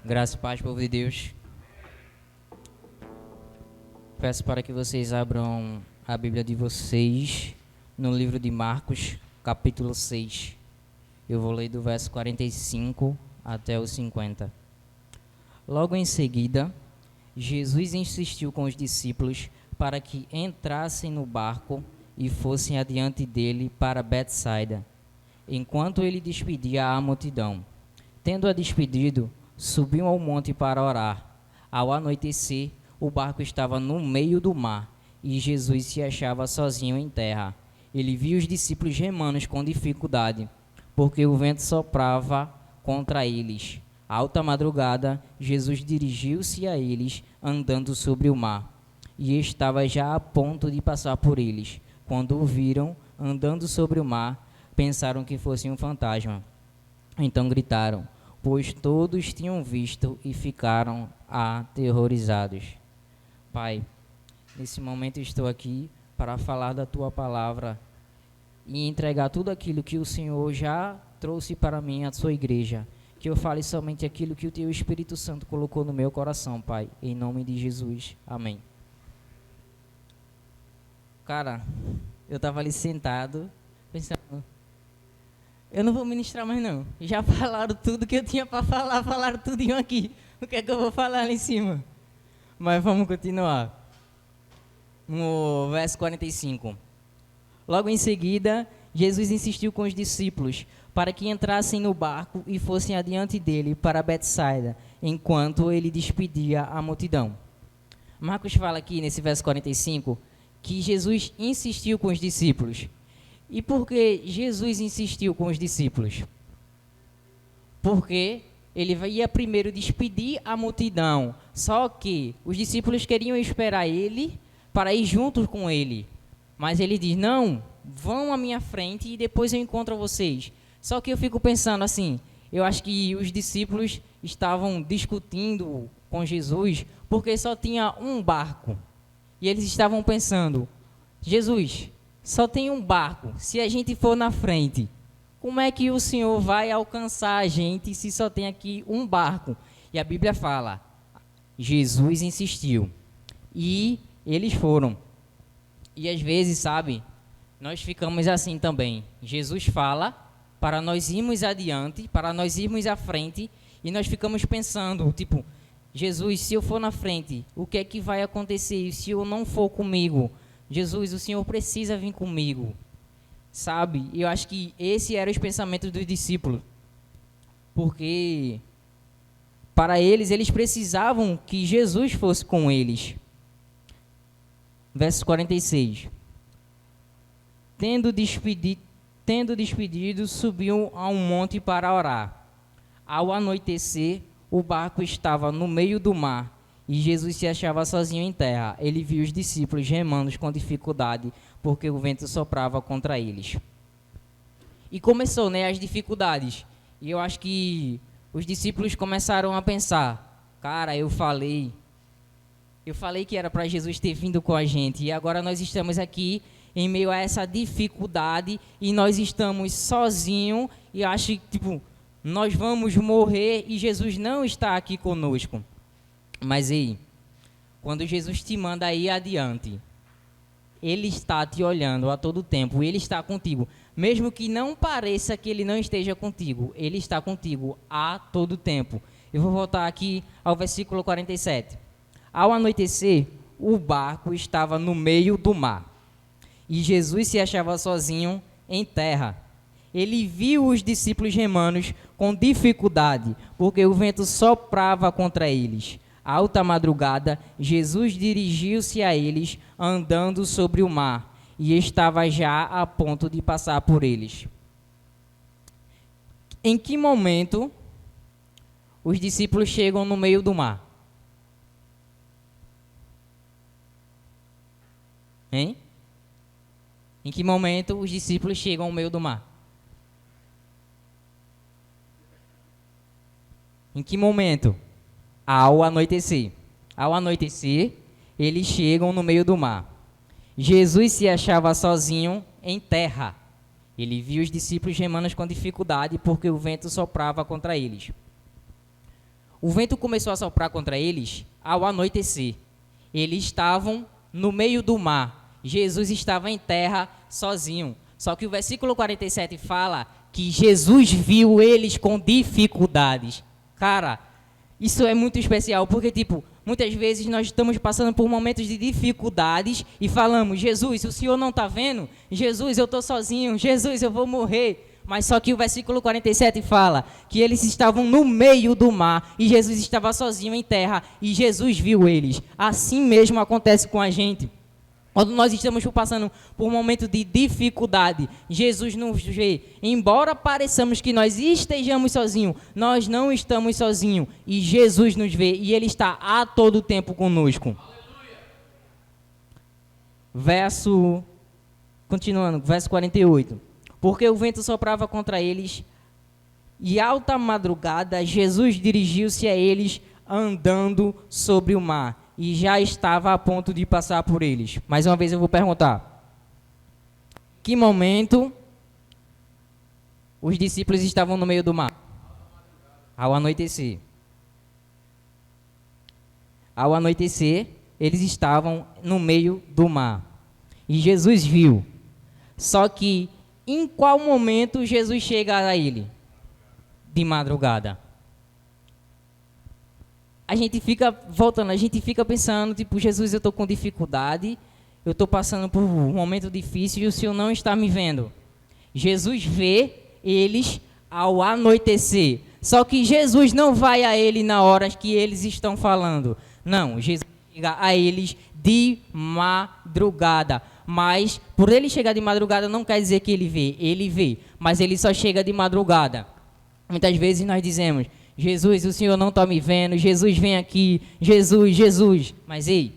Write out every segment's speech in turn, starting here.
Graça e paz, povo de Deus. Peço para que vocês abram a Bíblia de vocês no livro de Marcos, capítulo 6. Eu vou ler do verso 45 até o 50. Logo em seguida, Jesus insistiu com os discípulos para que entrassem no barco e fossem adiante dele para Betsaida, enquanto ele despedia a multidão. Tendo-a despedido, subiu ao monte para orar. Ao anoitecer, o barco estava no meio do mar e Jesus se achava sozinho em terra. Ele viu os discípulos remando com dificuldade, porque o vento soprava contra eles. À alta madrugada, Jesus dirigiu-se a eles, andando sobre o mar, e estava já a ponto de passar por eles. Quando o viram andando sobre o mar, pensaram que fosse um fantasma. Então gritaram, pois todos tinham visto e ficaram aterrorizados. Pai, nesse momento estou aqui para falar da Tua palavra e entregar tudo aquilo que o Senhor já trouxe para mim, a Sua igreja. Que eu fale somente aquilo que o Teu Espírito Santo colocou no meu coração, Pai. Em nome de Jesus. Amém. Cara, eu estava ali sentado, pensando, eu não vou ministrar mais não. Já falaram tudo que eu tinha para falar, falaram tudinho aqui. O que é que eu vou falar ali em cima? Mas vamos continuar. No verso 45. Logo em seguida, Jesus insistiu com os discípulos para que entrassem no barco e fossem adiante dele para Betsaida, enquanto ele despedia a multidão. Marcos fala aqui nesse verso 45 que Jesus insistiu com os discípulos. E por que Jesus insistiu com os discípulos? Porque ele ia primeiro despedir a multidão, só que os discípulos queriam esperar ele para ir juntos com ele. Mas ele diz, não, vão à minha frente e depois eu encontro vocês. Só que eu fico pensando assim, eu acho que os discípulos estavam discutindo com Jesus porque só tinha um barco. E eles estavam pensando, Jesus, só tem um barco, se a gente for na frente, como é que o Senhor vai alcançar a gente se só tem aqui um barco? E a Bíblia fala, Jesus insistiu e eles foram. E às vezes, sabe, nós ficamos assim também. Jesus fala para nós irmos adiante, para nós irmos à frente, e nós ficamos pensando, tipo, Jesus, se eu for na frente, o que é que vai acontecer se eu não for comigo? Jesus, o Senhor precisa vir comigo, sabe? Eu acho que esse era os pensamentos dos discípulos, porque para eles precisavam que Jesus fosse com eles. Verso 46. Tendo despedido, subiu a um monte para orar. Ao anoitecer, o barco estava no meio do mar, e Jesus se achava sozinho em terra. Ele viu os discípulos remando com dificuldade, porque o vento soprava contra eles. E começou, as dificuldades. E eu acho que os discípulos começaram a pensar, cara, eu falei que era para Jesus ter vindo com a gente, e agora nós estamos aqui em meio a essa dificuldade, e nós estamos sozinhos, e acho que, nós vamos morrer, e Jesus não está aqui conosco. Mas ei, quando Jesus te manda ir adiante, Ele está te olhando a todo tempo, Ele está contigo. Mesmo que não pareça que Ele não esteja contigo, Ele está contigo a todo tempo. Eu vou voltar aqui ao versículo 47. Ao anoitecer, o barco estava no meio do mar, e Jesus se achava sozinho em terra. Ele viu os discípulos remando com dificuldade, porque o vento soprava contra eles. À alta madrugada, Jesus dirigiu-se a eles, andando sobre o mar, e estava já a ponto de passar por eles. Em que momento os discípulos chegam no meio do mar? Hein? Em que momento os discípulos chegam ao meio do mar? Em que momento? Ao anoitecer. Ao anoitecer, eles chegam no meio do mar. Jesus se achava sozinho em terra. Ele viu os discípulos remando com dificuldade porque o vento soprava contra eles. O vento começou a soprar contra eles ao anoitecer. Eles estavam no meio do mar. Jesus estava em terra sozinho. Só que o versículo 47 fala que Jesus viu eles com dificuldades. Cara, isso é muito especial, porque, tipo, muitas vezes nós estamos passando por momentos de dificuldades e falamos: Jesus, o Senhor não está vendo? Jesus, eu estou sozinho. Jesus, eu vou morrer. Mas só que o versículo 47 fala que eles estavam no meio do mar e Jesus estava sozinho em terra e Jesus viu eles. Assim mesmo acontece com a gente. Quando nós estamos passando por um momento de dificuldade, Jesus nos vê. Embora pareçamos que nós estejamos sozinhos, nós não estamos sozinhos. E Jesus nos vê e Ele está a todo tempo conosco. Continuando, verso 48. Porque o vento soprava contra eles e alta madrugada Jesus dirigiu-se a eles andando sobre o mar. E já estava a ponto de passar por eles. Mais uma vez eu vou perguntar: que momento os discípulos estavam no meio do mar? Ao anoitecer. Ao anoitecer, eles estavam no meio do mar. E Jesus viu. Só que, em qual momento Jesus chega a ele? De madrugada. A gente fica voltando, a gente fica pensando, tipo, Jesus, eu estou com dificuldade, eu estou passando por um momento difícil e o Senhor não está me vendo. Jesus vê eles ao anoitecer. Só que Jesus não vai a ele na hora que eles estão falando. Não, Jesus chega a eles de madrugada. Mas, por ele chegar de madrugada, não quer dizer que ele vê, mas ele só chega de madrugada. Muitas vezes nós dizemos: Jesus, o Senhor não está me vendo, Jesus vem aqui, Jesus, Jesus. Mas ei,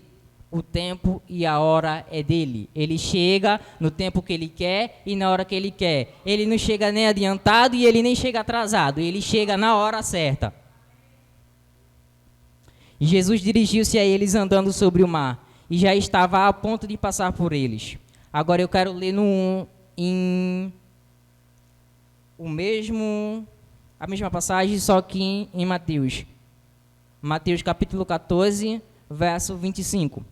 o tempo e a hora é dele. Ele chega no tempo que ele quer e na hora que ele quer. Ele não chega nem adiantado e ele nem chega atrasado, ele chega na hora certa. E Jesus dirigiu-se a eles andando sobre o mar e já estava a ponto de passar por eles. Agora eu quero ler a mesma passagem, só que em Mateus. Mateus capítulo 14, verso 25.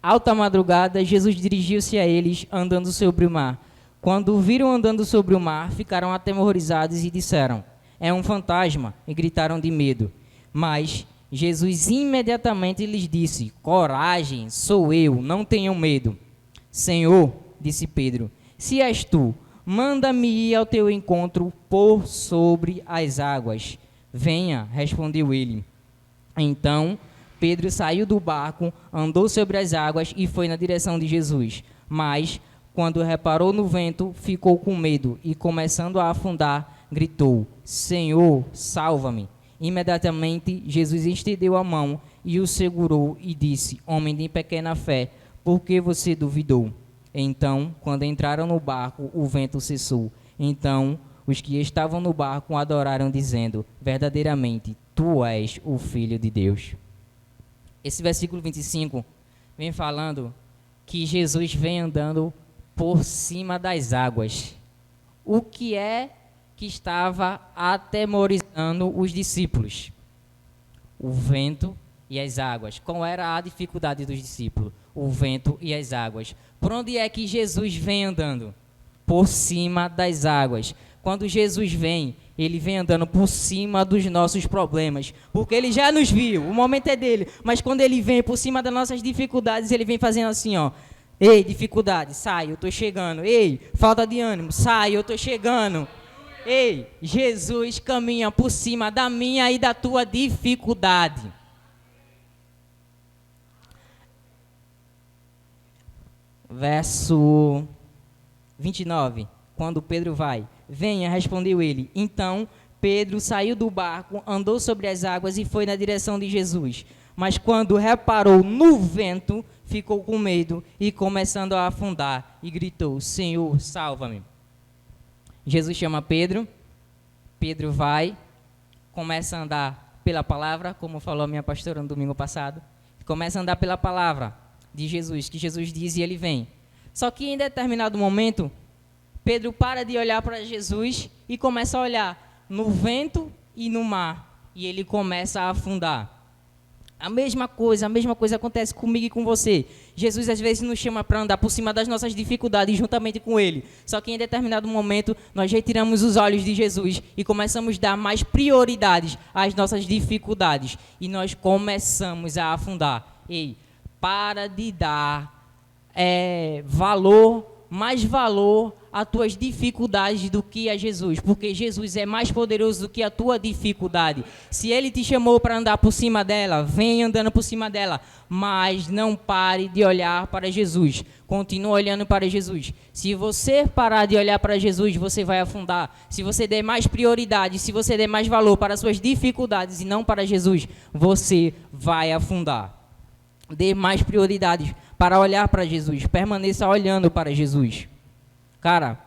Alta madrugada, Jesus dirigiu-se a eles andando sobre o mar. Quando o viram andando sobre o mar, ficaram atemorizados e disseram: é um fantasma, e gritaram de medo. Mas Jesus imediatamente lhes disse: coragem, sou eu, não tenham medo. Senhor, disse Pedro, se és tu, manda-me ir ao teu encontro por sobre as águas. Venha, respondeu ele. Então Pedro saiu do barco, andou sobre as águas e foi na direção de Jesus. Mas, quando reparou no vento, ficou com medo e, começando a afundar, gritou: Senhor, salva-me. Imediatamente Jesus estendeu a mão e o segurou e disse: homem de pequena fé, por que você duvidou? Então, quando entraram no barco, o vento cessou. Então, os que estavam no barco adoraram, dizendo: verdadeiramente, tu és o Filho de Deus. Esse versículo 25 vem falando que Jesus vem andando por cima das águas. O que é que estava atemorizando os discípulos? O vento e as águas. Qual era a dificuldade dos discípulos? O vento e as águas. Por onde é que Jesus vem andando? Por cima das águas. Quando Jesus vem, ele vem andando por cima dos nossos problemas, porque ele já nos viu, o momento é dele, mas quando ele vem por cima das nossas dificuldades, ele vem fazendo assim, ó: ei, dificuldade, sai, eu estou chegando. Ei, falta de ânimo, sai, eu estou chegando. Ei, Jesus caminha por cima da minha e da tua dificuldade. Verso 29, quando Pedro vai: venha, respondeu ele. Então Pedro saiu do barco, andou sobre as águas e foi na direção de Jesus. Mas quando reparou no vento, ficou com medo e, começando a afundar, e gritou: Senhor, salva-me. Jesus chama Pedro. Pedro vai, começa a andar pela palavra, como falou a minha pastora no domingo passado. Começa a andar pela palavra de Jesus, que Jesus diz, e ele vem. Só que em determinado momento, Pedro para de olhar para Jesus e começa a olhar no vento ir no mar e ele começa a afundar. A mesma coisa acontece comigo e com você. Jesus às vezes nos chama para andar por cima das nossas dificuldades juntamente com Ele. Só que em determinado momento nós retiramos os olhos de Jesus e começamos a dar mais prioridades às nossas dificuldades. E nós começamos a afundar. Ei, para de dar mais valor às tuas dificuldades do que a Jesus, porque Jesus é mais poderoso do que a tua dificuldade. Se Ele te chamou para andar por cima dela, vem andando por cima dela, mas não pare de olhar para Jesus, continue olhando para Jesus. Se você parar de olhar para Jesus, você vai afundar. Se você der mais prioridade, se você der mais valor para as suas dificuldades e não para Jesus, você vai afundar. Dê mais prioridades para olhar para Jesus, permaneça olhando para Jesus. Cara,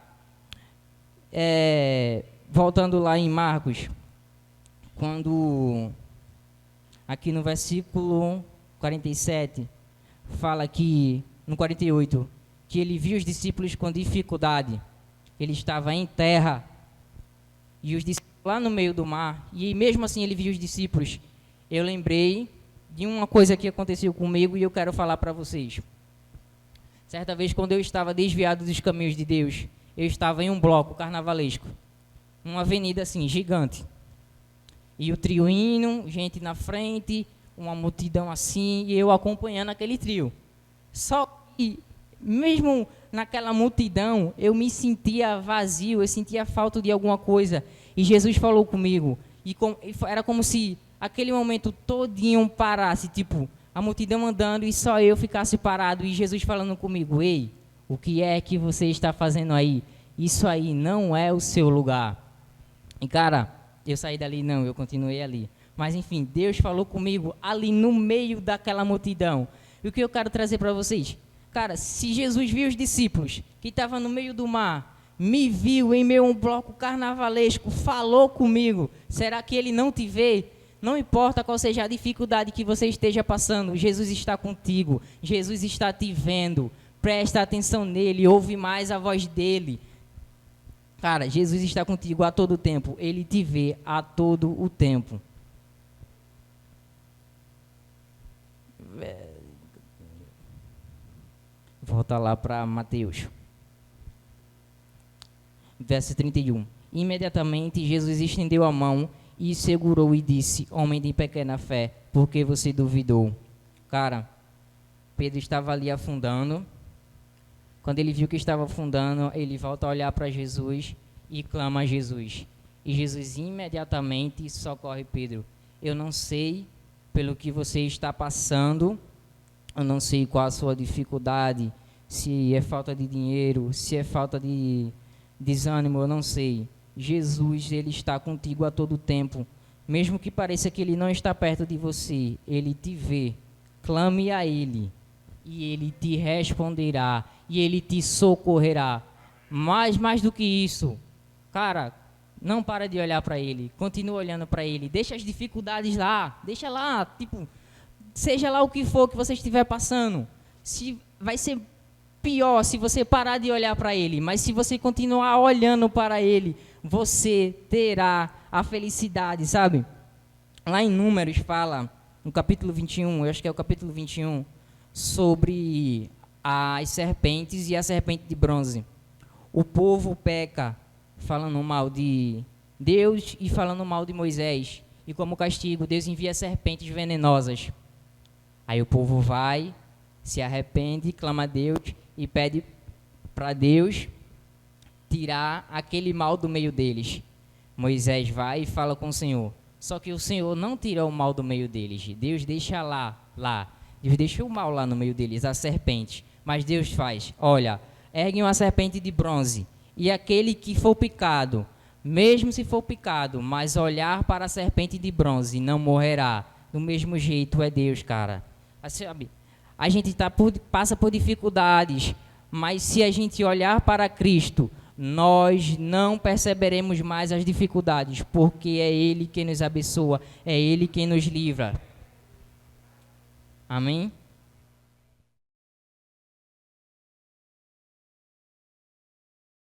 voltando lá em Marcos, quando aqui no versículo 47, fala que, no 48, que ele viu os discípulos com dificuldade, ele estava em terra, e os discípulos lá no meio do mar, e mesmo assim ele viu os discípulos. Eu lembrei de uma coisa que aconteceu comigo e eu quero falar para vocês. Certa vez, quando eu estava desviado dos caminhos de Deus, eu estava em um bloco carnavalesco, uma avenida assim, gigante. E o trio indo, gente na frente, uma multidão assim, e eu acompanhando aquele trio. Só que, mesmo naquela multidão, eu me sentia vazio, eu sentia falta de alguma coisa. E Jesus falou comigo, e era como se aquele momento todinho parasse, tipo, a multidão andando e só eu ficasse parado, e Jesus falando comigo: ei, o que é que você está fazendo aí? Isso aí não é o seu lugar. E cara, eu saí dali, não, eu continuei ali. Mas enfim, Deus falou comigo ali no meio daquela multidão. E o que eu quero trazer para vocês? Cara, se Jesus viu os discípulos que estavam no meio do mar, me viu em meio a um bloco carnavalesco, falou comigo, será que Ele não te vê? Não importa qual seja a dificuldade que você esteja passando, Jesus está contigo, Jesus está te vendo. Presta atenção nele, ouve mais a voz dele. Cara, Jesus está contigo a todo tempo, Ele te vê a todo o tempo. Volta lá para Mateus. Verso 31. Imediatamente Jesus estendeu a mão e segurou e disse: homem de pequena fé, por que você duvidou? Cara, Pedro estava ali afundando. Quando ele viu que estava afundando, ele volta a olhar para Jesus e clama a Jesus. E Jesus imediatamente socorre Pedro. Eu não sei pelo que você está passando, eu não sei qual a sua dificuldade, se é falta de dinheiro, se é falta de desânimo, eu não sei. Jesus, Ele está contigo a todo tempo. Mesmo que pareça que Ele não está perto de você, Ele te vê. Clame a Ele e Ele te responderá e Ele te socorrerá. Mas mais do que isso, cara, não para de olhar para Ele. Continua olhando para Ele. Deixa as dificuldades lá. Deixa lá, tipo, seja lá o que for que você estiver passando. Se vai ser pior se você parar de olhar para Ele, mas se você continuar olhando para Ele, você terá a felicidade, sabe? Lá em Números fala, no capítulo 21, eu acho que é o capítulo 21, sobre as serpentes e a serpente de bronze. O povo peca, falando mal de Deus e falando mal de Moisés. E como castigo, Deus envia serpentes venenosas. Aí o povo vai, se arrepende, clama a Deus e pede para Deus tirar aquele mal do meio deles. Moisés vai e fala com o Senhor. Só que o Senhor não tira o mal do meio deles. Deus deixa lá. Deus deixa o mal lá no meio deles, a serpente. Mas Deus faz, olha, ergue uma serpente de bronze. E aquele que for picado, mesmo se for picado, mas olhar para a serpente de bronze, não morrerá. Do mesmo jeito é Deus, cara. Sabe, a gente passa por dificuldades, mas se a gente olhar para Cristo, nós não perceberemos mais as dificuldades, porque é Ele quem nos abençoa, é Ele quem nos livra. Amém?